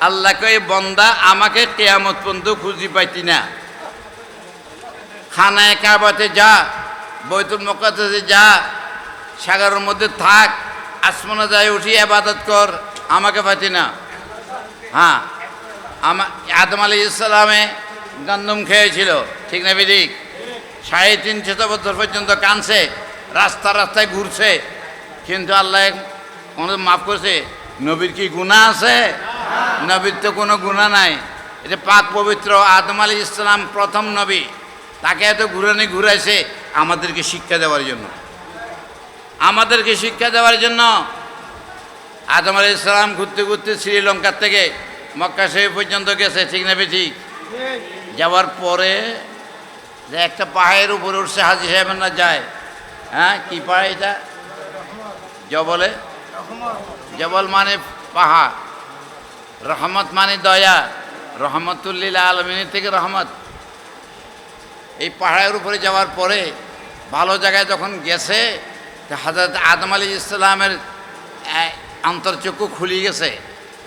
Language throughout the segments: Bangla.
আল্লাহ কয় বন্দা আমাকে কিয়ামত পর্যন্ত খুঁজি পাইতি না, খানায় কাবাতে যা, বৈতুল মুকাদ্দাসে যা, সাগরের মধ্যে থাক, আসমানে যায় উঠি ইবাদত কর, আমাকে পাইতি না। হ্যাঁ, আদম আলাইহিস সালামে গন্ধম খেয়েছিল, ঠিক না বেদিক? 350 বছর পর্যন্ত কাঁদছে, রাস্তায় ঘুরছে, কিন্তু আল্লাহ মাফ করছে। নবীর কি গুনাহ আছে? নবীর তো কোনো গুনাহ নাই। এটা পাক পবিত্র আদম আলাইহিস সালাম প্রথম নবী, তাকে এত ঘুরাইছে আমাদেরকে শিক্ষা দেওয়ার জন্য, আমাদেরকে শিক্ষা দেওয়ার জন্য। আদম আলাইহিস সালাম ঘুরতে ঘুরতে শ্রীলঙ্কার থেকে মক্কা শরীফ পর্যন্ত গেছে, ঠিক না বেঠিক? যাওয়ার পরে যে একটা পাহাড়ের উপরে উঠছে, হাজী সাহেবের না যায়, হ্যাঁ কি পাহাড় এটা? জবলে, জবল মানে পাহাড়, রহমত মানে দয়া, রহমতুল্লিল আলমিনের থেকে রহমত। এই পাহাড়ের উপরে যাওয়ার পরে ভালো জায়গায় যখন গেছে, হযরত আদম আলাইহিস সালামের অন্তর্চক্ষু খুলে গেছে।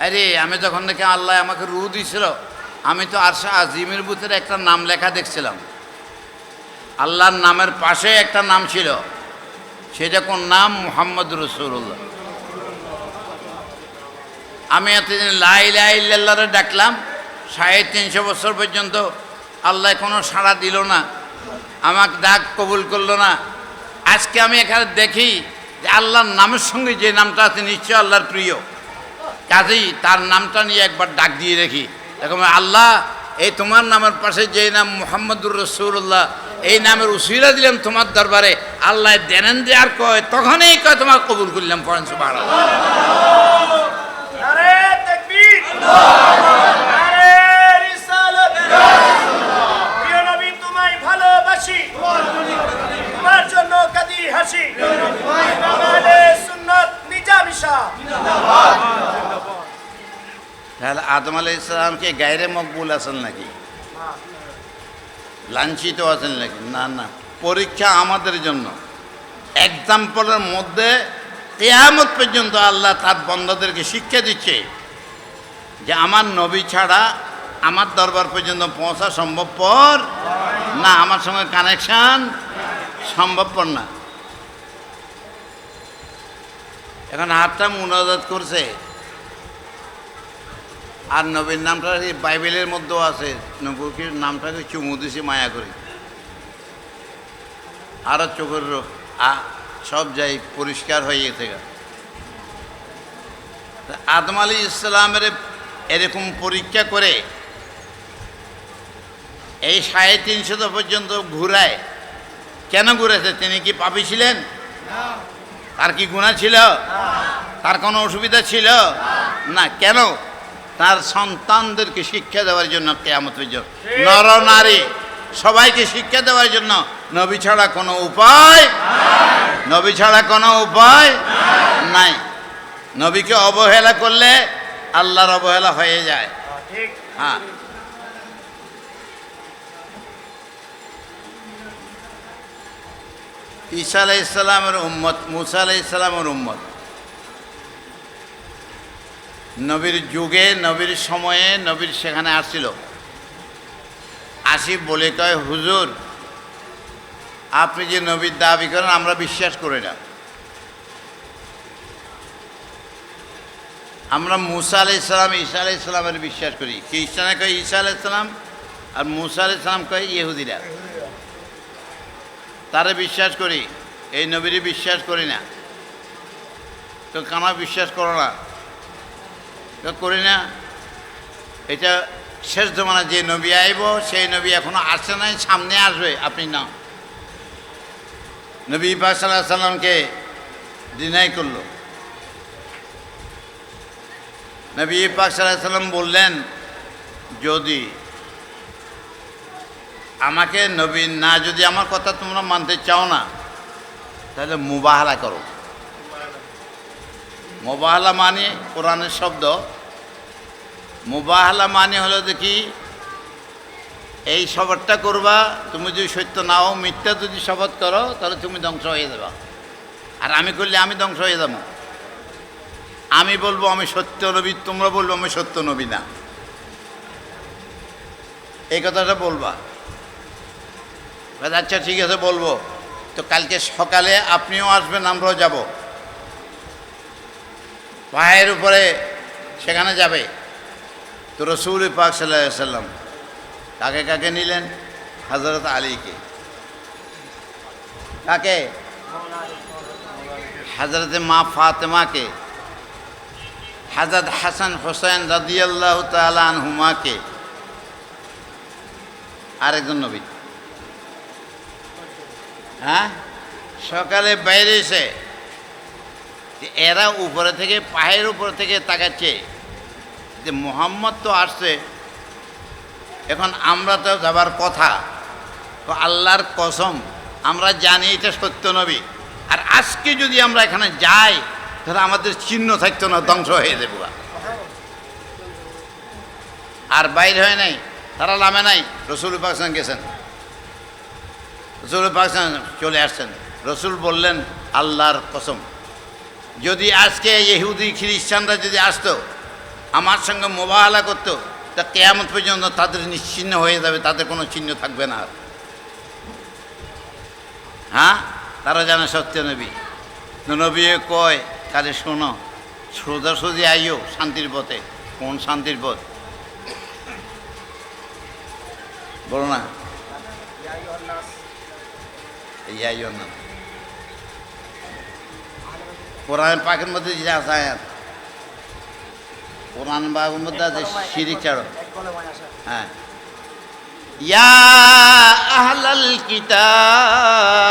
আরে আমি যখন নাকি আল্লাহ আমাকে রূহ দিয়েছিল, আমি তো আরশে আজিমের ভিতরে একটা নাম লেখা দেখছিলাম, আল্লাহর নামের পাশে একটা নাম ছিল, সেটা কোন নাম? মুহাম্মদ রাসূলুল্লাহ। আমি এতদিন লা ইলাহা ইল্লাল্লাহরে ডাকলাম, 350 বছর পর্যন্ত আল্লাহ কোনো সাড়া দিল না, আমাকে ডাক কবুল করলো না। আজকে আমি এখানে দেখি যে আল্লাহর নামের সঙ্গে যে নামটা আছে নিশ্চয় আল্লাহর প্রিয়, কাজেই তার নামটা নিয়ে একবার ডাক দিয়ে রাখি। এরকম আল্লাহ, এই তোমার নামের পাশে যে নাম মুহাম্মদুর রাসূলুল্লাহ, এই নামের উসিলা দিলাম তোমার দরবারে, আল্লাহ দেনেন যে আর কয়, তখনই কয় তোমার কবুল করলাম। পড়েন সুবহানাল্লাহ। নারে তাকবীর, নারে রিসালাত। প্রিয় নবী তোমায় ভালোবাসি, তোমার জন্য কাঁদি হাসি, আহলে সুন্নাত নিজামিশা জিন্দাবাদ। তাহলে আদম আলাইহিস সালামকে গায়রে মকবুল আছেন নাকি? লাঞ্ছিত আছেন নাকি? না না, পরীক্ষা আমাদের জন্য। এক্সাম্পলের মধ্যে কিয়ামত পর্যন্ত আল্লাহ তার বান্দাদেরকে শিক্ষা দিচ্ছে যে আমার নবী ছাড়া আমার দরবার পর্যন্ত পৌঁছা সম্ভবপর না, আমার সঙ্গে কানেকশান সম্ভবপর না। এখন হাতটা মুনাজাত করছে, আর নবীর নামটা বাইবেলের মধ্যেও আছে, নবীর নামটাকে চুমু দিছি মায়া করে, আরও চোখের সব যাই পরিষ্কার হয়ে গেছে। আদম আলাইহিস সালামের এরকম পরীক্ষা করে এই 350 পর্যন্ত ঘুরায়। কেন ঘুরেছে? তিনি কি পাপী ছিলেন? তার কি গুনাহ ছিল? তার কোনো অসুবিধা ছিল না। কেন? তার সন্তানদেরকে শিক্ষা দেওয়ার জন্য, কিয়ামত পর্যন্ত নর নারী সবাইকে শিক্ষা দেওয়ার জন্য। নবী ছাড়া কোনো উপায়, নবী ছাড়া কোনো উপায় নাই। নবীকে অবহেলা করলে আল্লাহর অবহেলা হয়ে যায়। হ্যাঁ, ঈসা আলাইহিস সালামের উম্মত, মুসা আলাইহিস সালামের উম্মত। নবীর যুগে, নবীর সময়ে, নবীর সেখানে আসছিল, আসি বলে কয়, হুজুর আপনি যে নবীর দাবি করেন আমরা বিশ্বাস করি না। আমরা মুসা আলাইহিস সালাম, ঈসা আলাইহিস সালামের বিশ্বাস করি। খ্রিস্টানে কয় ঈসা আলাইহিস সালাম, আর মুসা আলাইহিস সালাম কয় ইহুদিরা। তারে বিশ্বাস করি, এই নবীরে বিশ্বাস করি না। তো কেন বিশ্বাস করো না? করি না, এটা শেষ জমানা যে নবী আইব সেই নবী এখনো আসে নাই, সামনে আসবে, আপনি না। নবী পাক সাল্লাল্লাহু আলাইহি সাল্লামকে ডিনাই করলো। নবী পাক সাল্লাল্লাহু আলাইহি সাল্লাম বললেন, যদি আমাকে নবী না, যদি আমার কথা তোমরা মানতে চাও না, তাহলে মুবাহালা করো। মুবাহালা মানে কোরআনের শব্দ। মুবাহালা মানে হলো দেখি, এই শপথটা করবা, তুমি যদি সত্য নাও, মিথ্যা যদি শপথ করো, তাহলে তুমি ধ্বংস হয়ে যাবা, আর আমি করলে আমি ধ্বংস হয়ে যাব। আমি বলবো আমি সত্য নবী, তোমরা বলবো আমি সত্য নবী না। এই কথাটা বলবা। আচ্ছা ঠিক আছে বলবো। তো কালকে সকালে আপনিও আসবেন, আমরাও যাব। পায়ের উপরে সেখানে যাবে। তো রসুল পাক সাল্লাল্লাহু আলাইহি সাল্লাম কাকে কাকে নিলেন? হযরত আলীকে। কাকে? হযরত মা ফাতেমাকে, হযরত হাসান হোসেন রাদিয়াল্লাহু তাআলা আনহুমাকে, আরেকজন নবী। হ্যাঁ, সকালে বাইরে এসে এরা উপরে থেকে, পায়ের উপরে থেকে তাকাচ্ছে যে মুহাম্মদ তো আসছে, এখন আমরা তো যাবার কথা। তো আল্লাহর কসম আমরা জানি এটা সত্য নবী, আর আজকে যদি আমরা এখানে যাই তাহলে আমাদের চিহ্ন থাকতো না, ধ্বংস হয়ে যাবো। আর বাইর হয় নাই, তারা নামে নাই, রসুল পাকিস্তান গেছেন। রসুল পাকিস্তান চলে আসছেন। রসুল বললেন আল্লাহর কসম, যদি আজকে ইহুদি খ্রিস্টানরা যদি আসতো, আমার সঙ্গে মোবাহলা করতো, তা কিয়ামত পর্যন্ত তাদের নিশ্চিহ্ন হয়ে যাবে, তাদের কোনো চিহ্ন থাকবে না। হ্যাঁ, তারা জানে সত্য নবী। নবী কয় কাজে শোনো, সোজাসুজি আইও শান্তির পথে। কোন শান্তির পথ বলো না? এই আইও না, কোরআন পাকের মধ্যে যে আছে আয়াত, কোরআন পাকের মধ্যে আছে শিরিক ছাড়ো। হ্যাঁ, ইয়া আহলাল কিতাব